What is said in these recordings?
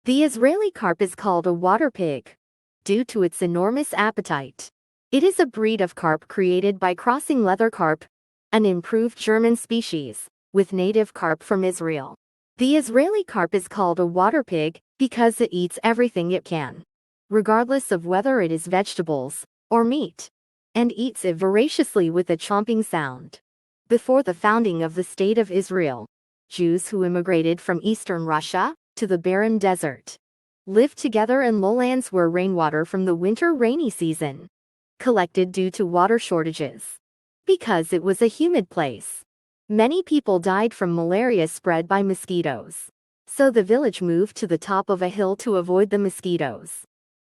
The Israeli carp is called a water pig due to its enormous appetite. It is a breed of carp created by crossing leather carp, an improved German species, with native carp from Israel. The Israeli carp is called a water pig because it eats everything it can, regardless of whether it is vegetables or meat, and eats it voraciously with a chomping sound. Before the founding of the State of Israel, Jews who immigrated from eastern Russia to the barren desert lived together in lowlands where rainwater from the winter rainy season collected due to water shortages. Because it was a humid place, many people died from malaria spread by mosquitoes. So the village moved to the top of a hill to avoid the mosquitoes.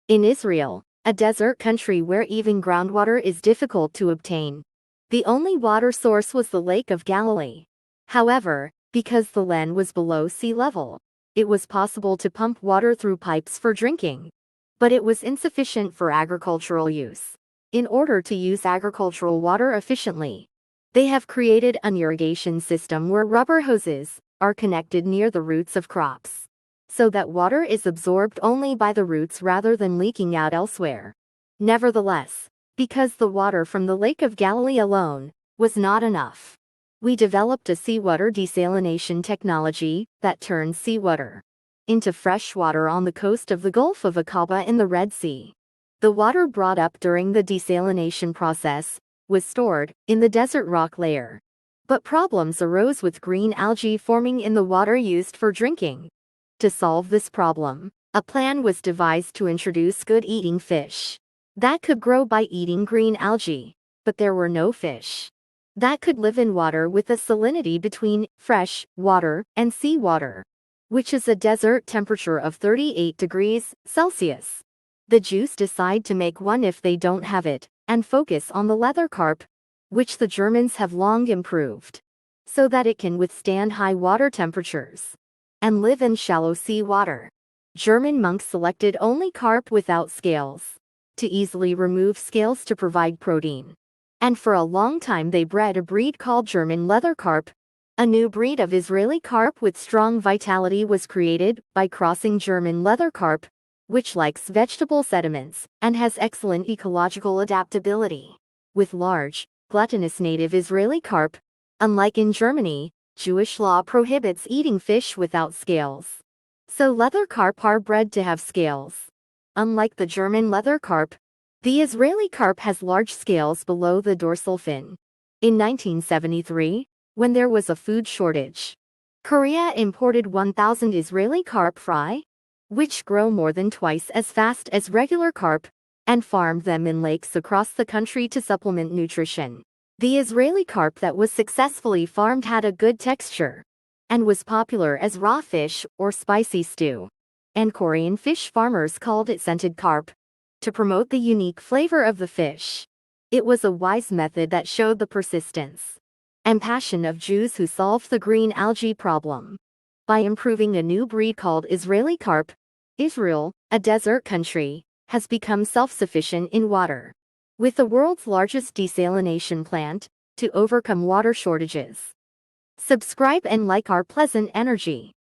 In Israel, a desert country where even groundwater is difficult to obtain, the only water source was the Lake of Galilee. However, because the land was below sea level, it was possible to pump water through pipes for drinking. But it was insufficient for agricultural use. In order to use agricultural water efficiently, they have created an irrigation system where rubber hoses are connected near the roots of crops, so that water is absorbed only by the roots rather than leaking out elsewhere. Nevertheless, because the water from the Lake of Galilee alone was not enough, we developed a seawater desalination technology that turns seawater into fresh water on the coast of the Gulf of Aqaba in the Red Sea. The water brought up during the desalination process was stored in the desert rock layer. But problems arose with green algae forming in the water used for drinking. To solve this problem, a plan was devised to introduce good-eating fish that could grow by eating green algae, but there were no fish that could live in water with a salinity between fresh water and seawater, which is a desert temperature of 38 degrees Celsius. The Jews decide to make one if they don't have it, and focus on the leather carp, which the Germans have long improved, so that it can withstand high water temperatures and live in shallow sea water. German monks selected only carp without scales to easily remove scales to provide protein. And for a long time they bred a breed called German leather carp. A new breed of Israeli carp with strong vitality was created by crossing German leather carp, which likes vegetable sediments and has excellent ecological adaptability, with large, gluttonous native Israeli carp. Unlike in Germany, Jewish law prohibits eating fish without scales. So leather carp are bred to have scales. Unlike the German leather carp, the Israeli carp has large scales below the dorsal fin. In 1973, when there was a food shortage, Korea imported 1,000 Israeli carp fry, which grow more than twice as fast as regular carp, and farmed them in lakes across the country to supplement nutrition. The Israeli carp that was successfully farmed had a good texture and was popular as raw fish or spicy stew. And Korean fish farmers called it scented carp to promote the unique flavor of the fish. It was a wise method that showed the persistence and passion of Jews who solved the green algae problem by improving a new breed called Israeli carp. Israel, a desert country, has become self-sufficient in water, with the world's largest desalination plant, to overcome water shortages. Subscribe and like our pleasant energy.